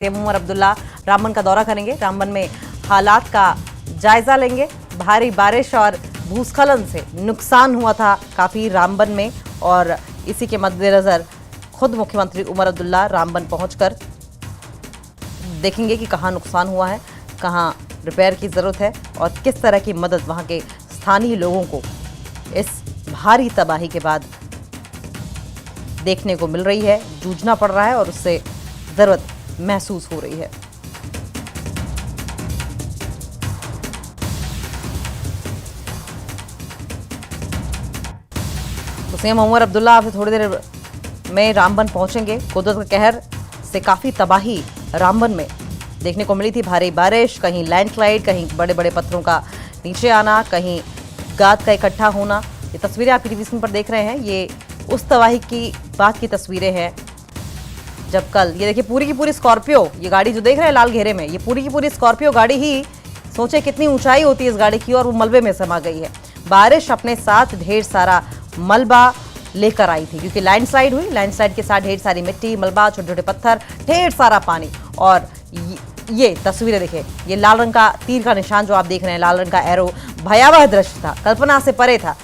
CM Omar Abdullah Ramban का दौरा करेंगे। रामबन में हालात का जायजा लेंगे। भारी बारिश और भूस्खलन से नुकसान हुआ था काफी रामबन में, और इसी के मद्देनजर खुद मुख्यमंत्री उमर अब्दुल्ला रामबन पहुंचकर देखेंगे कि कहां नुकसान हुआ है, कहां रिपेयर की जरूरत है और किस तरह की मदद वहां के स्थानीय लोगों को इस भारी तबाही के बाद देखने को मिल रही है, जूझना पड़ रहा है और उससे जरूरत महसूस हो रही है। तो सीएम उमर अब्दुल्ला अब थोड़ी देर में रामबन पहुंचेंगे। कुदरत का कहर से काफी तबाही रामबन में देखने को मिली थी। भारी बारिश, कहीं लैंडस्लाइड, कहीं बड़े बड़े पत्थरों का नीचे आना, कहीं गाद का इकट्ठा होना। ये तस्वीरें आप टीवी स्क्रीन पर देख रहे हैं, ये उस तबाही की बात की तस्वीरें हैं जब कल ये देखिए पूरी की पूरी स्कॉर्पियो, ये गाड़ी जो देख रहे हैं लाल घेरे में, ये पूरी की पूरी स्कॉर्पियो गाड़ी ही, सोचे कितनी ऊंचाई होती है इस गाड़ी की, और वो मलबे में समा गई है। बारिश अपने साथ ढेर सारा मलबा लेकर आई थी क्योंकि लैंडस्लाइड हुई। लैंडस्लाइड के साथ ढेर सारी मिट्टी, मलबा, छोटे छोटे पत्थर, ढेर सारा पानी। और ये तस्वीरें देखिए, ये लाल रंग का तीर का निशान जो आप देख रहे हैं, लाल रंग का एरो, भयावह दृश्य था, कल्पना से परे था।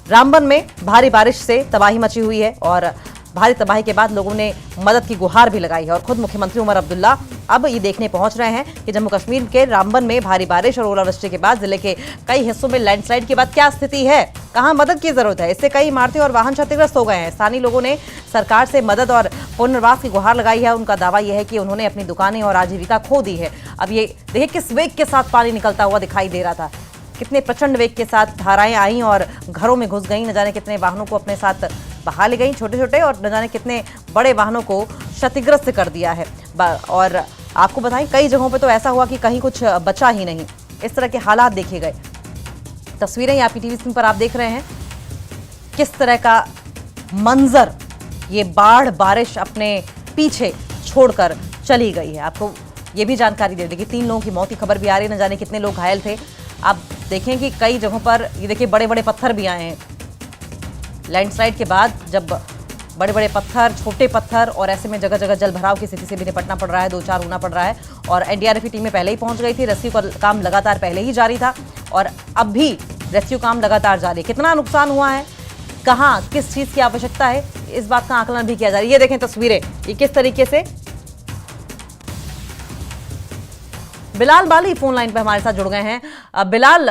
रामबन में भारी बारिश से तबाही मची हुई है और भारी तबाही के बाद लोगों ने मदद की गुहार भी लगाई है। और खुद मुख्यमंत्री उमर अब्दुल्ला अब ये देखने पहुंच रहे हैं कि जम्मू कश्मीर के रामबन में भारी बारिश और ओलावृष्टि के बाद जिले के कई हिस्सों में लैंडस्लाइड के बाद क्या स्थिति है, कहां मदद की जरूरत है। इससे कई इमारतें और वाहन क्षतिग्रस्त हो गए हैं। स्थानीय लोगों ने सरकार से मदद और पुनर्वास की गुहार लगाई है। उनका दावा यह है कि उन्होंने अपनी दुकानें और आजीविका खो दी है। अब ये देखिए किस वेग के साथ पानी निकलता हुआ दिखाई दे रहा था, कितने प्रचंड वेग के साथ धाराएं आई और घरों में घुस गई। न जाने कितने वाहनों को अपने साथ बहा ले गई, छोटे छोटे, और न जाने कितने बड़े वाहनों को क्षतिग्रस्त कर दिया है। और आपको बताएं कई जगहों पे तो ऐसा हुआ कि कहीं कुछ बचा ही नहीं। इस तरह के हालात देखे गए। तस्वीरें आपकी टीवी स्क्रीन पर आप देख रहे हैं, किस तरह का मंजर ये बाढ़ बारिश अपने पीछे छोड़कर चली गई है। आपको ये भी जानकारी दे दें कि 3 लोगों की मौत की खबर भी आ रही है, न जाने कितने लोग घायल थे। आप देखें कि कई जगहों पर ये देखिए बड़े बड़े पत्थर भी आए हैं लैंडस्लाइड के बाद, जब बड़े बड़े पत्थर, छोटे पत्थर, और ऐसे में जगह जगह जल भराव की स्थिति से भी निपटना पड़ रहा है, 2-4 होना पड़ रहा है। और एनडीआरएफ की टीमें पहले ही पहुंच गई थी। रेस्क्यू का काम लगातार पहले ही जारी था और अब भी रेस्क्यू काम लगातार जारी है। कितना नुकसान हुआ है, कहाँ किस चीज की आवश्यकता है, इस बात का आकलन भी किया जा रहा है। ये देखें तस्वीरें, ये किस तरीके से। बिलाल बाली फोन लाइन पर हमारे साथ जुड़ गए हैं। बिलाल,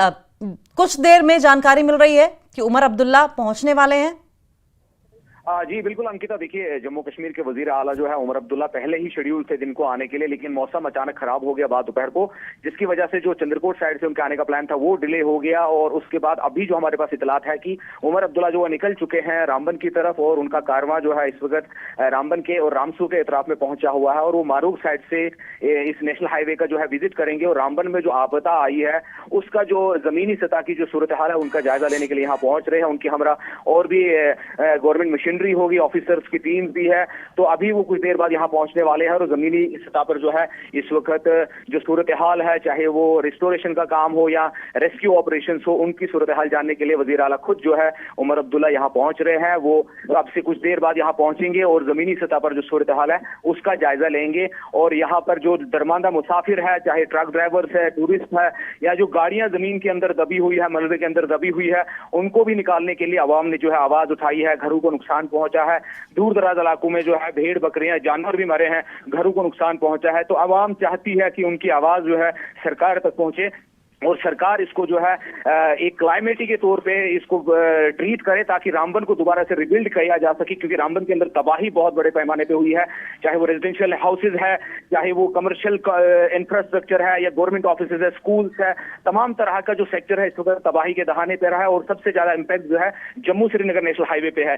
कुछ देर में जानकारी मिल रही है कि उमर अब्दुल्ला पहुंचने वाले हैं। जी बिल्कुल अंकिता, देखिए जम्मू कश्मीर के वजीर आला जो है उमर अब्दुल्ला पहले ही शेड्यूल थे दिन को आने के लिए, लेकिन मौसम अचानक खराब हो गया बाद दोपहर को, जिसकी वजह से जो चंद्रकोट साइड से उनके आने का प्लान था वो डिले हो गया। और उसके बाद अभी जो हमारे पास इतलात है कि उमर अब्दुल्ला जो है निकल चुके हैं रामबन की तरफ, और उनका कारवां जो है इस वक्त रामबन के और रामसू के इतराफ में पहुंचा हुआ है। और वो मारूग साइड से इस नेशनल हाईवे का जो है विजिट करेंगे और रामबन में जो आपदा आई है उसका जो जमीनी सतह की जो सूरत हाल है उनका जायजा लेने के लिए यहाँ पहुंच रहे हैं। उनकी हमरा और भी गवर्नमेंट मशीनरी होगी, ऑफिसर्स की टीम भी है, तो अभी वो कुछ देर बाद यहाँ पहुंचने वाले हैं। और जमीनी सतह पर जो है इस वक्त जो सूरत हाल है, चाहे वो रिस्टोरेशन का काम हो या रेस्क्यू ऑपरेशन हो, उनकी सूरत हाल जानने के लिए वजीर आला खुद जो है उमर अब्दुल्ला यहाँ पहुंच रहे हैं। वो अब से कुछ देर बाद यहाँ पहुंचेंगे और जमीनी सतह पर जो सूरत हाल है उसका जायजा लेंगे। और यहाँ पर जो दरमांदा मुसाफिर है, चाहे ट्रक ड्राइवर्स है, टूरिस्ट है, या जो गाड़ियां जमीन के अंदर दबी हुई है, मलबे के अंदर दबी हुई है, उनको भी निकालने के लिए अवाम ने जो है आवाज उठाई है। घरों को नुकसान पहुंचा है, दूर दराज इलाकों में जो है भेड़ बकरियां जानवर भी मरे हैं, घरों को नुकसान पहुंचा है। तो आवाम चाहती है कि उनकी आवाज जो है सरकार तक पहुंचे और सरकार इसको जो है एक क्लाइमेटी के तौर पे इसको ट्रीट करे ताकि रामबन को दोबारा से रिबिल्ड किया जा सके। क्योंकि रामबन के अंदर तबाही बहुत बड़े पैमाने पे हुई है, चाहे वो रेजिडेंशियल हाउसेज है, चाहे वो कमर्शियल इंफ्रास्ट्रक्चर है, या गवर्नमेंट ऑफिसेज है, स्कूल्स है, तमाम तरह का जो सेक्टर है इस वक्त तबाही के दहाने पे रहा है। और सबसे ज्यादा इम्पैक्ट जो है जम्मू श्रीनगर नेशनल हाईवे पे है,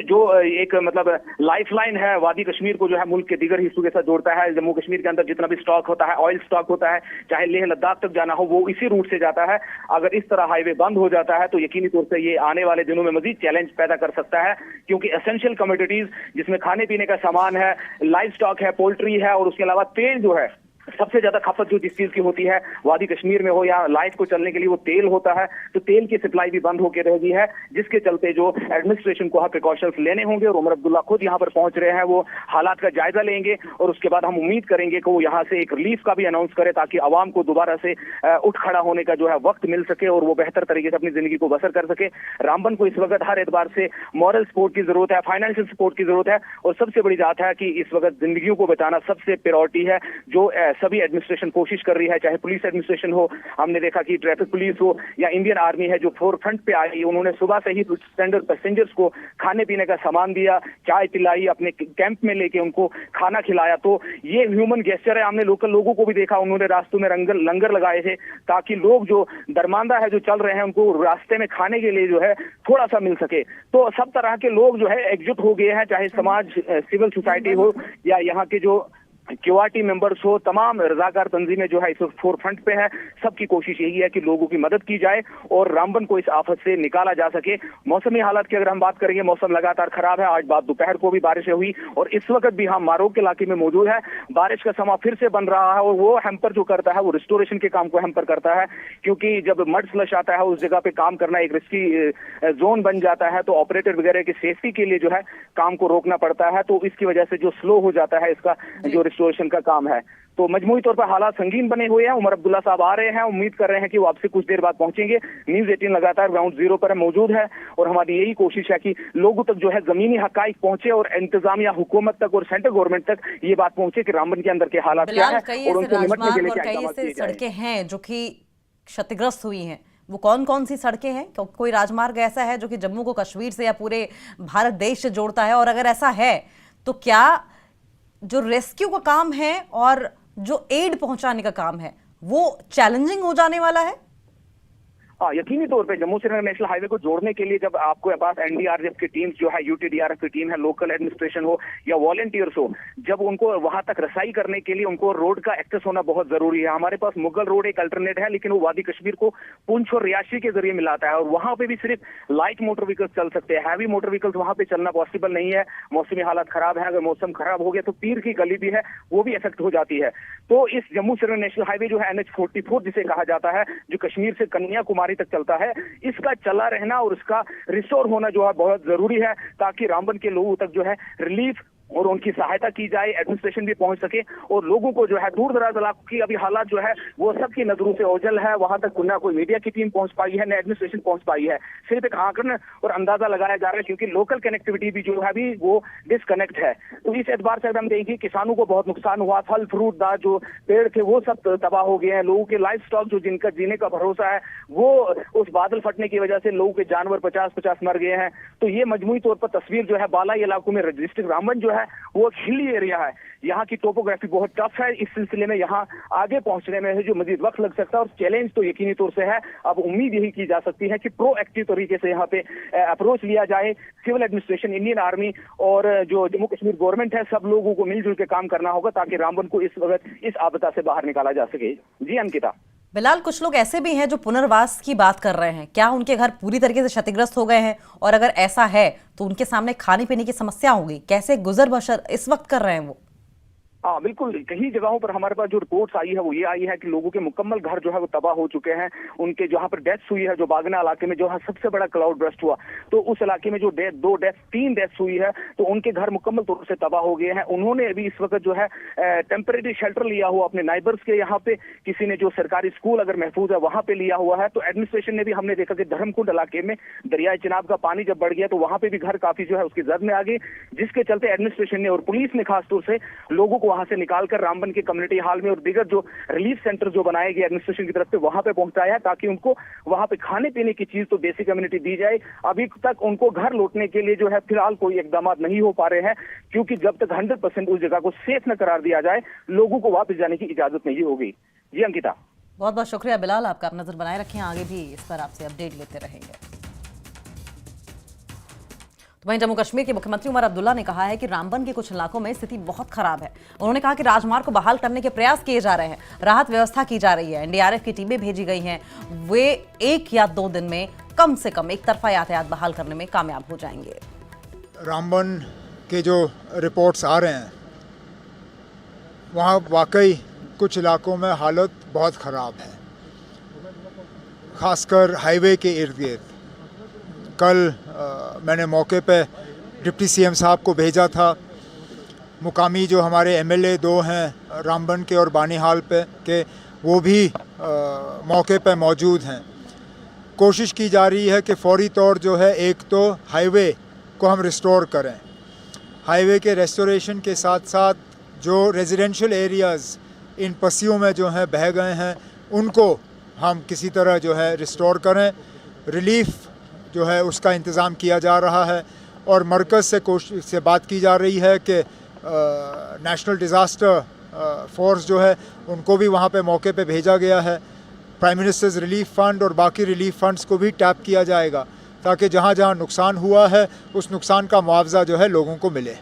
जो एक मतलब लाइफ लाइन है, वादी कश्मीर को जो है मुल्क के दीगर हिस्सों के साथ जोड़ता है। जम्मू कश्मीर के अंदर जितना भी स्टॉक होता है, ऑयल स्टॉक होता है, चाहे लेह लद्दाख तक जाना हो, वो इसी रूट से जाता है। अगर इस तरह हाईवे बंद हो जाता है तो यकीनी तौर से ये आने वाले दिनों में मजीद चैलेंज पैदा कर सकता है। क्योंकि एसेंशियल कमोडिटीज जिसमें खाने पीने का सामान है, लाइव स्टॉक है, पोल्ट्री है, और उसके अलावा तेल जो है सबसे ज्यादा खपत जो जिस चीज की होती है वादी कश्मीर में हो या लाइट को चलने के लिए वो तेल होता है, तो तेल की सप्लाई भी बंद होकर रह गई है, जिसके चलते जो एडमिनिस्ट्रेशन को प्रिकॉशंस लेने होंगे। और उमर अब्दुल्ला खुद यहाँ पर पहुंच रहे हैं, वो हालात का जायजा लेंगे और उसके बाद हम उम्मीद करेंगे कि वो यहाँ से एक रिलीफ का भी अनाउंस करे, ताकि आवाम को दोबारा से उठ खड़ा होने का जो है वक्त मिल सके और वो बेहतर तरीके से अपनी जिंदगी को बसर कर सके। रामबन को इस वक्त हर एतबार से मॉरल सपोर्ट की जरूरत है, फाइनेंशियल सपोर्ट की जरूरत है, और सबसे बड़ी बात है कि इस वक्त जिंदगियों को बचाना सबसे प्रायोरिटी है, जो सभी एडमिनिस्ट्रेशन कोशिश कर रही है, चाहे पुलिस एडमिनिस्ट्रेशन हो, हमने देखा कि ट्रैफिक पुलिस हो या इंडियन आर्मी है जो फोर फ्रंट पे आई, उन्होंने सुबह से ही स्टैंडर्ड पैसेंजर्स को खाने पीने का सामान दिया, चाय पिलाई, अपने कैंप में लेके उनको खाना खिलाया। तो ये ह्यूमन गेस्चर है। हमने लोकल लोगों को भी देखा, उन्होंने रास्तों में लंगर लगाए थे, ताकि लोग जो दरमांदा है जो चल रहे हैं उनको रास्ते में खाने के लिए जो है थोड़ा सा मिल सके। तो सब तरह के लोग जो है एकजुट हो गए हैं, चाहे समाज, सिविल सोसाइटी हो या यहाँ के जो क्यूआरटी मेंबर्स हो, तमाम रजाकार तंजीमें जो है इस वक्त फोर फ्रंट पे है। सबकी कोशिश यही है कि लोगों की मदद की जाए और रामबन को इस आफत से निकाला जा सके। मौसमी हालात की अगर हम बात करेंगे, मौसम लगातार खराब है। आज बाद दोपहर को भी बारिशें हुई और इस वक्त भी हम मारोग के इलाके में मौजूद है। बारिश का समा फिर से बन रहा है और वो हैम्पर जो करता है वो रिस्टोरेशन के काम को हैम्पर करता है, क्योंकि जब मड फ्लश आता है उस जगह पे काम करना एक रिस्की जोन बन जाता है, तो ऑपरेटर वगैरह की सेफ्टी के लिए जो है काम को रोकना पड़ता है, तो इसकी वजह से जो स्लो हो जाता है इसका जो रिस्टोरेशन का काम है। तो मजमूई तौर पर हालात संगीन बने हुए हैं। उमर अब्दुल्ला साहब आ रहे हैं, उम्मीद कर रहे हैं कि वो आपसे कुछ देर बाद पहुंचेंगे। न्यूज़ 18 लगातार ग्राउंड जीरो पर मौजूद है और हमारी यही कोशिश है कि लोगों तक जो है जमीनी हकाइक पहुंचे और इंतजामिया हुकूमत तक और सेंट्रल गवर्नमेंट तक ये बात पहुंचे कि रामबन के अंदर के हालात क्या है और उनसे निपटने के लिए क्या इक़दाम किए जाएं। सड़कें हैं जो कि क्षतिग्रस्त हुई हैं, वो कौन कौन सी सड़कें हैं? कोई राजमार्ग ऐसा है जो कि जम्मू को कश्मीर से या पूरे भारत देश से जोड़ता है? और अगर ऐसा है तो क्या जो रेस्क्यू का काम है और जो एड पहुंचाने का काम है वो चैलेंजिंग हो जाने वाला है? हाँ, यकीनी तौर पे जम्मू श्रीनगर नेशनल हाईवे को जोड़ने के लिए जब आपके पास एनडीआरएफ की टीम्स जो है, यूटीडीआरएफ की टीम है, लोकल एडमिनिस्ट्रेशन हो या वॉलंटियर्स हो, जब उनको वहां तक रसाई करने के लिए उनको रोड का एक्सेस होना बहुत जरूरी है। हमारे पास मुगल रोड एक अल्टरनेट है, लेकिन वो वादी कश्मीर को पुंछ और रियासी के जरिए मिलाता है और वहां पे भी सिर्फ लाइट मोटर व्हीकल्स चल सकते हैं, हैवी मोटर व्हीकल्स वहां पे चलना पॉसिबल नहीं है। मौसमी हालात खराब है, अगर मौसम खराब हो गया तो पीर की गली भी है वो भी इफेक्ट हो जाती है। तो इस जम्मू श्रीनगर नेशनल हाईवे जो है NH-44 जिसे कहा जाता है, जो कश्मीर से कन्याकुमारी तक चलता है, इसका चला रहना और इसका रिस्टोर होना जो है बहुत जरूरी है, ताकि रामबन के लोगों तक जो है रिलीफ और उनकी सहायता की जाए, एडमिनिस्ट्रेशन भी पहुंच सके और लोगों को जो है दूर दराज इलाकों की अभी हालात जो है वो सबकी नजरों से ओझल है। वहां तक ना कोई मीडिया की टीम पहुंच पाई है, ना एडमिनिस्ट्रेशन पहुंच पाई है। सिर्फ एक आंकड़न और अंदाजा लगाया जा रहा है, क्योंकि लोकल कनेक्टिविटी भी जो है अभी वो डिसकनेक्ट है। तो इस एतबार से अगर हम देखें, किसानों को बहुत नुकसान हुआ, फल फ्रूट दार जो पेड़ थे वो सब तबाह हो गए हैं, लोगों के लाइफ स्टॉक जो जिनका जीने का भरोसा है वो उस बादल फटने की वजह से लोगों के जानवर 50-50 मर गए हैं। तो ये मजमूई तौर पर तस्वीर जो है बालाई इलाकों में डिस्ट्रिक्ट रामबन जो है वो हिली एरिया है, यहाँ की टोपोग्राफी बहुत टफ है। इस सिलसिले में यहाँ आगे पहुंचने में जो मजीद वक्त लग सकता है और चैलेंज तो यकीनी तौर से है। अब उम्मीद यही की जा सकती है कि प्रोएक्टिव तरीके से यहाँ पे अप्रोच लिया जाए। सिविल एडमिनिस्ट्रेशन, इंडियन आर्मी और जो जम्मू कश्मीर गवर्नमेंट है, सब लोगों को मिलजुल के काम करना होगा ताकि रामबन को इस वक्त इस आपदा से बाहर निकाला जा सके। जी अंकिता। बिलाल, कुछ लोग ऐसे भी हैं जो पुनर्वास की बात कर रहे हैं, क्या उनके घर पूरी तरीके से क्षतिग्रस्त हो गए हैं? और अगर ऐसा है तो उनके सामने खाने पीने की समस्या होगी, कैसे गुजर बसर इस वक्त कर रहे हैं वो? हाँ बिल्कुल, कई जगहों पर हमारे पास जो रिपोर्ट्स आई है वो ये आई है कि लोगों के मुकम्मल घर जो है वो तबाह हो चुके हैं। उनके जहाँ पर डेथ्स हुई है, जो बागना इलाके में जो है सबसे बड़ा क्लाउड बर्स्ट हुआ, तो उस इलाके में जो तीन डेथ्स हुई है, तो उनके घर मुकम्मल तौर से तबाह हो गए हैं। उन्होंने अभी इस वक्त जो है टेम्परेरी शेल्टर लिया हुआ अपने नाइबर्स के यहाँ पे, किसी ने जो सरकारी स्कूल अगर महफूज है वहां पे लिया हुआ है। तो एडमिनिस्ट्रेशन ने भी, हमने देखा कि धर्मकुंड इलाके में दरियाए चिनाब का पानी जब बढ़ गया तो वहां पे भी घर काफी जो है उसकी जद में आ गई, जिसके चलते एडमिनिस्ट्रेशन ने और पुलिस ने खासतौर से लोगों को वहां से निकालकर रामबन के कम्युनिटी हॉल में और दीगर जो रिलीफ सेंटर जो बनाए गए एडमिनिस्ट्रेशन की तरफ से वहां पे पहुंचाया है, ताकि उनको वहां पे खाने पीने की चीज तो बेसिक कम्युनिटी दी जाए। अभी तक उनको घर लौटने के लिए जो है फिलहाल कोई इकदाम नहीं हो पा रहे हैं, क्योंकि जब तक 100% उस जगह को सेफ न करार दिया जाए लोगों को वापस जाने की इजाजत नहीं होगी। जी अंकिता। बहुत बहुत शुक्रिया बिलाल, आपका नजर बनाए रखें, आगे भी इस पर आपसे अपडेट लेते रहेंगे। वहीं जम्मू कश्मीर के मुख्यमंत्री उमर अब्दुल्ला ने कहा है कि रामबन के कुछ इलाकों में स्थिति बहुत खराब है। उन्होंने कहा कि राजमार्ग को बहाल करने के प्रयास किए जा रहे हैं, राहत व्यवस्था की जा रही है, एनडीआरएफ की टीमें भेजी गई हैं, वे 1 या 2 दिन में कम से कम एक तरफा यातायात बहाल करने में कामयाब हो जाएंगे। रामबन के जो रिपोर्ट्स आ रहे हैं वहाँ वाकई कुछ इलाकों में हालत बहुत ख़राब है, ख़ासकर हाईवे के इर्द गिर्द। कल मैंने मौके पे डिप्टी सीएम साहब को भेजा था। मुकामी जो हमारे एमएलए दो हैं रामबन के और बानीहाल पे के, वो भी मौके पे मौजूद हैं। कोशिश की जा रही है कि फौरी तौर जो है एक तो हाईवे को हम रिस्टोर करें। हाईवे के रेस्टोरेशन के साथ साथ जो रेजिडेंशियल एरियाज़ इन पस्सियों में जो हैं बह गए हैं उनको हम किसी तरह जो है रिस्टोर करें। रिलीफ जो है उसका इंतज़ाम किया जा रहा है और मरकज़ से बात की जा रही है कि नेशनल डिज़ास्टर फोर्स जो है उनको भी वहाँ पे मौके पे भेजा गया है। प्राइम मिनिस्टर्स रिलीफ फ़ंड और बाकी रिलीफ फ़ंड्स को भी टैप किया जाएगा ताकि जहाँ जहाँ नुकसान हुआ है उस नुकसान का मुआवजा जो है लोगों को मिले।